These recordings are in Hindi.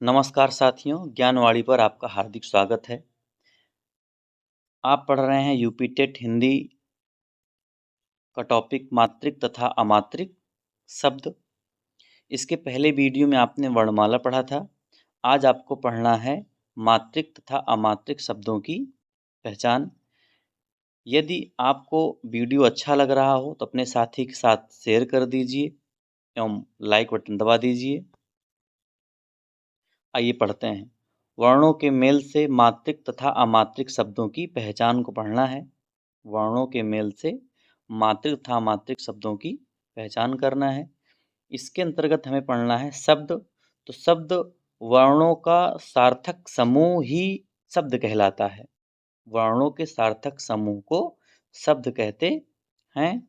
नमस्कार साथियों, ज्ञानवाणी पर आपका हार्दिक स्वागत है। आप पढ़ रहे हैं यूपी टेट हिंदी का टॉपिक मात्रिक तथा अमात्रिक शब्द। इसके पहले वीडियो में आपने वर्णमाला पढ़ा था। आज आपको पढ़ना है मात्रिक तथा अमात्रिक शब्दों की पहचान। यदि आपको वीडियो अच्छा लग रहा हो तो अपने साथी के साथ शेयर कर दीजिए एवं लाइक बटन दबा दीजिए। आइए पढ़ते हैं। वर्णों के मेल से मात्रिक तथा अमात्रिक शब्दों की पहचान को पढ़ना है। वर्णों के मेल से मात्रिक तथा अमात्रिक शब्दों की पहचान करना है। इसके अंतर्गत हमें पढ़ना है शब्द। तो शब्द वर्णों का सार्थक समूह ही शब्द कहलाता है। वर्णों के सार्थक समूह को शब्द कहते हैं,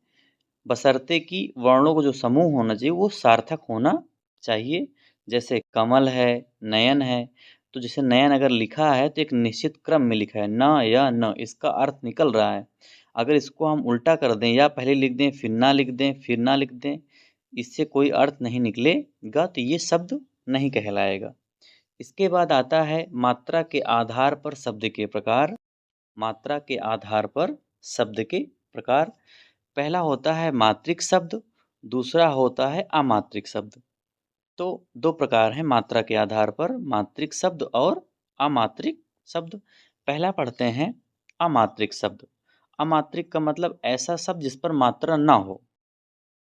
बशर्ते कि वर्णों का जो समूह होना चाहिए वो सार्थक होना चाहिए। जैसे कमल है, नयन है। तो जैसे नयन अगर लिखा है तो एक निश्चित क्रम में लिखा है, न या न, इसका अर्थ निकल रहा है। अगर इसको हम उल्टा कर दें या पहले लिख दें फिर ना लिख दें फिर ना लिख दें, इससे कोई अर्थ नहीं निकलेगा, तो ये शब्द नहीं कहलाएगा। इसके बाद आता है मात्रा के आधार पर शब्द के प्रकार। मात्रा के आधार पर शब्द के प्रकार। पहला होता है मात्रिक शब्द, दूसरा होता है अमात्रिक शब्द। तो दो प्रकार हैं मात्रा के आधार पर, मात्रिक शब्द और अमात्रिक शब्द। पहला पढ़ते हैं अमात्रिक शब्द। अमात्रिक का मतलब ऐसा शब्द जिस पर मात्रा ना हो।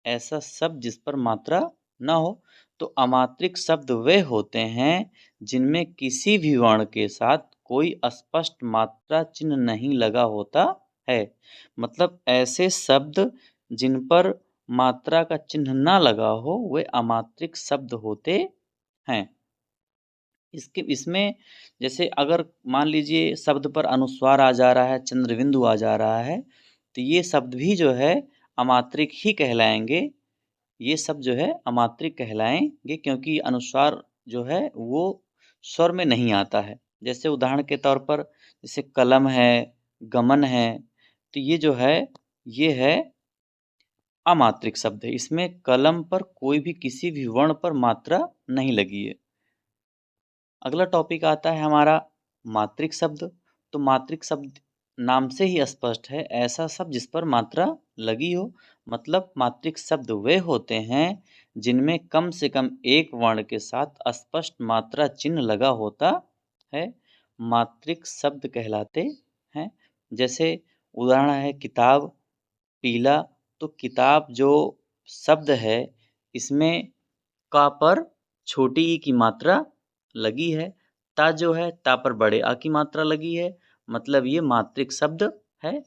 ऐसा शब्द जिस पर मात्रा ना हो। तो अमात्रिक शब्द वे होते हैं जिनमें किसी भी वर्ण के साथ कोई स्पष्ट मात्रा चिन्ह नहीं लगा होता है। मतलब ऐसे शब्द जिन पर मात्रा का चिन्ह ना लगा हो वे अमात्रिक शब्द होते हैं। इसमें जैसे अगर मान लीजिए शब्द पर अनुस्वार आ जा रहा है, चंद्र बिंदु आ जा रहा है, तो ये शब्द भी जो है अमात्रिक ही कहलाएंगे। ये शब्द जो है अमात्रिक कहलाएंगे क्योंकि अनुस्वार जो है वो स्वर में नहीं आता है। जैसे उदाहरण के तौर पर जैसे कलम है, गमन है, तो ये जो है ये है अमात्रिक शब्द है। इसमें कलम पर कोई भी किसी भी वर्ण पर मात्रा नहीं लगी है। अगला टॉपिक आता है हमारा मात्रिक शब्द। तो मात्रिक शब्द नाम से ही स्पष्ट है, ऐसा शब्द जिस पर मात्रा लगी हो। मतलब मात्रिक शब्द वे होते हैं जिनमें कम से कम एक वर्ण के साथ स्पष्ट मात्रा चिन्ह लगा होता है, मात्रिक शब्द कहलाते हैं। जैसे उदाहरण है किताब, पीला। तो किताब जो शब्द है इसमें का पर छोटी ई की मात्रा लगी है, ता जो है ता पर बड़े आ की मात्रा लगी है। मतलब ये मात्रिक शब्द है।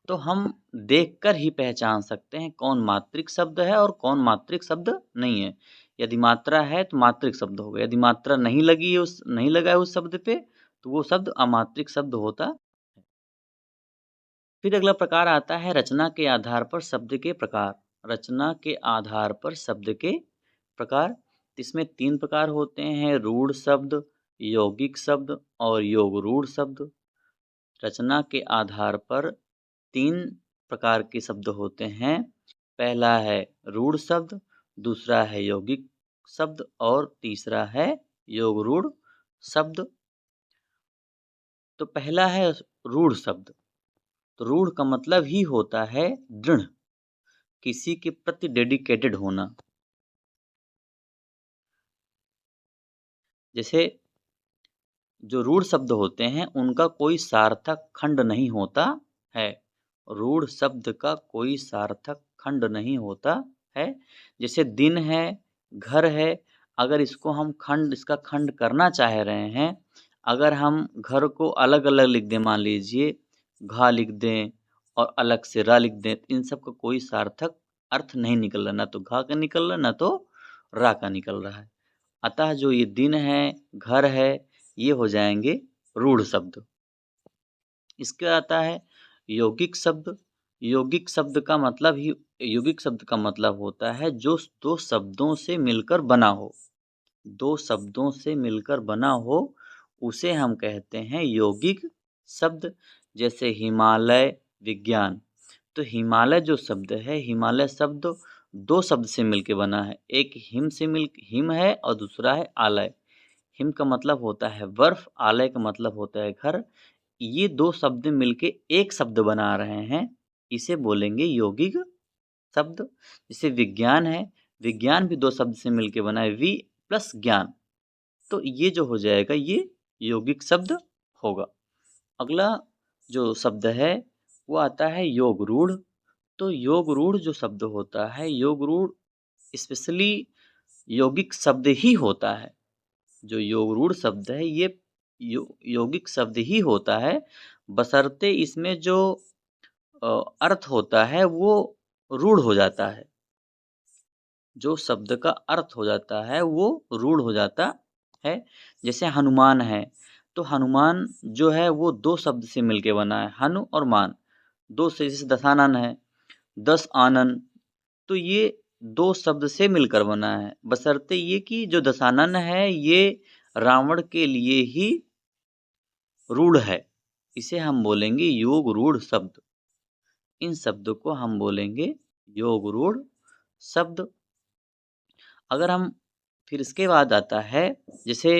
तो हम देखकर ही पहचान सकते हैं कौन मात्रिक शब्द है और कौन मात्रिक शब्द नहीं है। यदि मात्रा है तो मात्रिक शब्द होगा, यदि मात्रा नहीं लगी है नहीं लगा है उस शब्द पे तो वो शब्द अमात्रिक शब्द होता है। फिर अगला प्रकार आता है रचना के आधार पर शब्द के प्रकार। रचना के आधार पर शब्द के प्रकार। इसमें तीन प्रकार होते हैं, रूढ़ शब्द, यौगिक शब्द और योग रूढ़ शब्द। रचना के आधार पर तीन प्रकार के शब्द होते हैं। पहला है रूढ़ शब्द, दूसरा है यौगिक शब्द और तीसरा है योग रूढ़ शब्द। तो पहला है रूढ़ शब्द। तो रूढ़ का मतलब ही होता है दृढ़, किसी के प्रति डेडिकेटेड होना। जैसे जो रूढ़ शब्द होते हैं उनका कोई सार्थक खंड नहीं होता है। रूढ़ शब्द का कोई सार्थक खंड नहीं होता है। जैसे दिन है, घर है। अगर इसको हम इसका खंड करना चाह रहे हैं, अगर हम घर को अलग अलग लिख दें, मान लीजिए घा लिख दें और अलग से रा लिख दें, तो इन सब का कोई सार्थक अर्थ नहीं निकल रहा, ना तो घा का निकल रहा ना तो रा का निकल रहा है। अतः जो ये दिन है, घर है, ये हो जाएंगे रूढ़ शब्द। इसके आता है यौगिक शब्द। यौगिक शब्द का मतलब होता है जो दो शब्दों से मिलकर बना हो। दो शब्दों से मिलकर बना हो उसे हम कहते हैं यौगिक शब्द। जैसे हिमालय, विज्ञान। तो हिमालय जो शब्द है, हिमालय शब्द दो शब्द से मिलकर बना है। एक हिम है और दूसरा है आलय। हिम का मतलब होता है बर्फ, आलय का मतलब होता है घर। ये दो शब्द मिलके एक शब्द बना रहे हैं, इसे बोलेंगे यौगिक शब्द। जैसे विज्ञान है, विज्ञान भी दो शब्द से मिलके बना है, वि प्लस ज्ञान, तो ये जो हो जाएगा ये यौगिक शब्द होगा। अगला जो शब्द है वो आता है योग रूढ़। तो योग रूढ़ जो शब्द होता है, योग रूढ़ स्पेशली यौगिक शब्द ही होता है। जो योग रूढ़ शब्द है ये यौगिक शब्द ही होता है, बशर्ते इसमें जो अर्थ होता है वो रूढ़ हो जाता है। जो शब्द का अर्थ हो जाता है वो रूढ़ हो जाता है। जैसे हनुमान है, तो हनुमान जो है वो दो शब्द से मिलके बना है, हनु और मान, दो से। जैसे दशानन है, दस आनन, तो ये दो शब्द से मिलकर बना है, बशर्ते ये कि जो दशानन है ये रावण के लिए ही रूढ़ है, इसे हम बोलेंगे योग रूढ़ शब्द। इन शब्दों को हम बोलेंगे योग रूढ़ शब्द। अगर हम फिर इसके बाद आता है, जैसे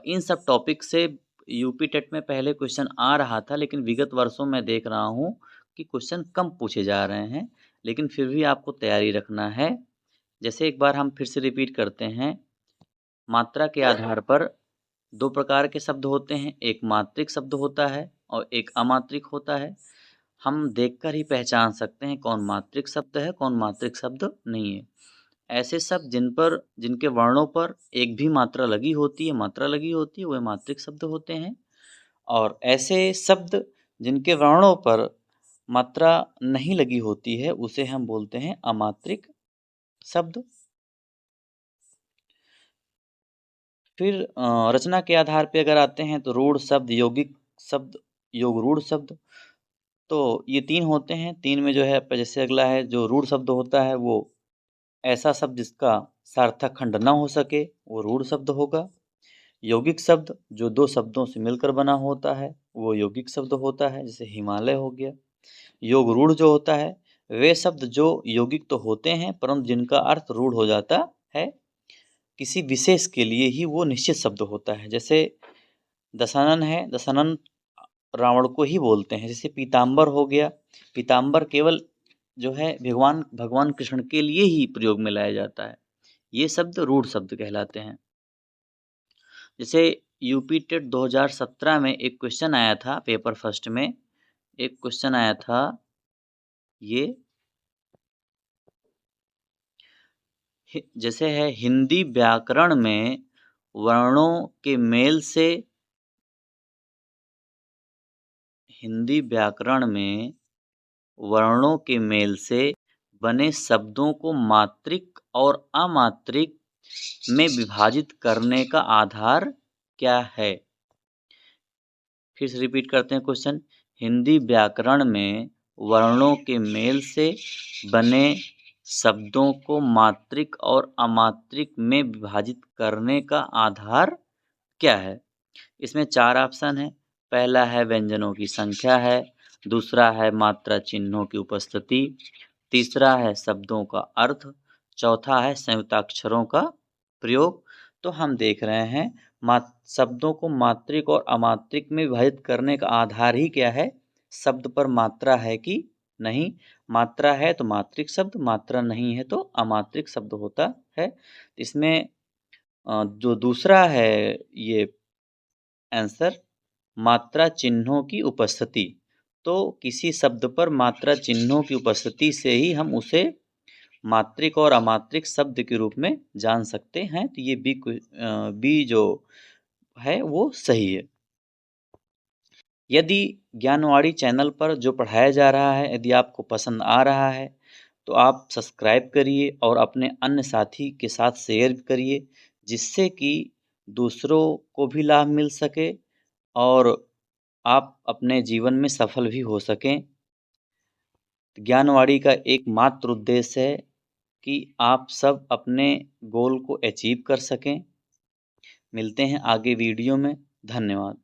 इन सब टॉपिक से यूपी टेट में पहले क्वेश्चन आ रहा था, लेकिन विगत वर्षों में देख रहा हूँ कि क्वेश्चन कम पूछे जा रहे हैं, लेकिन फिर भी आपको तैयारी रखना है। जैसे एक बार हम फिर से रिपीट करते हैं, मात्रा के आधार पर दो प्रकार के शब्द होते हैं, एक मात्रिक शब्द होता है और एक अमात्रिक होता है। हम देखकर ही पहचान सकते हैं कौन मात्रिक शब्द है, कौन मात्रिक शब्द नहीं है। ऐसे शब्द जिनके वर्णों पर एक भी मात्रा लगी होती है वह मात्रिक शब्द होते हैं। और ऐसे शब्द जिनके वर्णों पर मात्रा नहीं लगी होती है उसे हम बोलते हैं अमात्रिक शब्द। फिर रचना के आधार पे अगर आते हैं तो रूढ़ शब्द, यौगिक शब्द, योग रूढ़ शब्द, तो ये तीन होते हैं। तीन में जो है जैसे अगला है जो रूढ़ शब्द होता है वो ऐसा शब्द जिसका सार्थक खंड न हो सके वो रूढ़ शब्द होगा। यौगिक शब्द जो दो शब्दों से मिलकर बना होता है वो यौगिक शब्द होता है, जैसे हिमालय हो गया। योग रूढ़ जो होता है वे शब्द जो यौगिक तो होते हैं परंतु जिनका अर्थ रूढ़ हो जाता है, किसी विशेष के लिए ही वो निश्चित शब्द होता है। जैसे दशानन है, दशानन रावण को ही बोलते हैं। जैसे पीताम्बर हो गया, पीताम्बर केवल जो है भगवान भगवान कृष्ण के लिए ही प्रयोग में लाया जाता है। ये शब्द रूढ़ शब्द कहलाते हैं। जैसे यूपी टेट 2017 में एक क्वेश्चन आया था, पेपर फर्स्ट में एक क्वेश्चन आया था, ये जैसे है हिंदी व्याकरण में वर्णों के मेल से, हिंदी व्याकरण में वर्णों के मेल से बने शब्दों को मात्रिक और अमात्रिक में विभाजित करने का आधार क्या है। फिर से रिपीट करते हैं क्वेश्चन, हिंदी व्याकरण में वर्णों के मेल से बने शब्दों को मात्रिक और अमात्रिक में विभाजित करने का आधार क्या है। इसमें चार ऑप्शन है। पहला है व्यंजनों की संख्या है, दूसरा है मात्रा चिन्हों की उपस्थिति, तीसरा है शब्दों का अर्थ, चौथा है संयुक्ताक्षरों का प्रयोग। तो हम देख रहे हैं शब्दों को मात्रिक और अमात्रिक में विभाजित करने का आधार ही क्या है, शब्द पर मात्रा है कि नहीं। मात्रा है तो मात्रिक शब्द, मात्रा नहीं है तो अमात्रिक शब्द होता है। इसमें जो दूसरा है ये आंसर, मात्रा चिन्हों की उपस्थिति। तो किसी शब्द पर मात्रा चिन्हों की उपस्थिति से ही हम उसे मात्रिक और अमात्रिक शब्द के रूप में जान सकते हैं। तो ये बी जो है वो सही है। यदि ज्ञानवाणी चैनल पर जो पढ़ाया जा रहा है यदि आपको पसंद आ रहा है तो आप सब्सक्राइब करिए और अपने अन्य साथी के साथ शेयर करिए, जिससे कि दूसरों को भी लाभ मिल सके और आप अपने जीवन में सफल भी हो सकें। ज्ञानवाणी का एकमात्र उद्देश्य है कि आप सब अपने गोल को अचीव कर सकें। मिलते हैं आगे वीडियो में। धन्यवाद।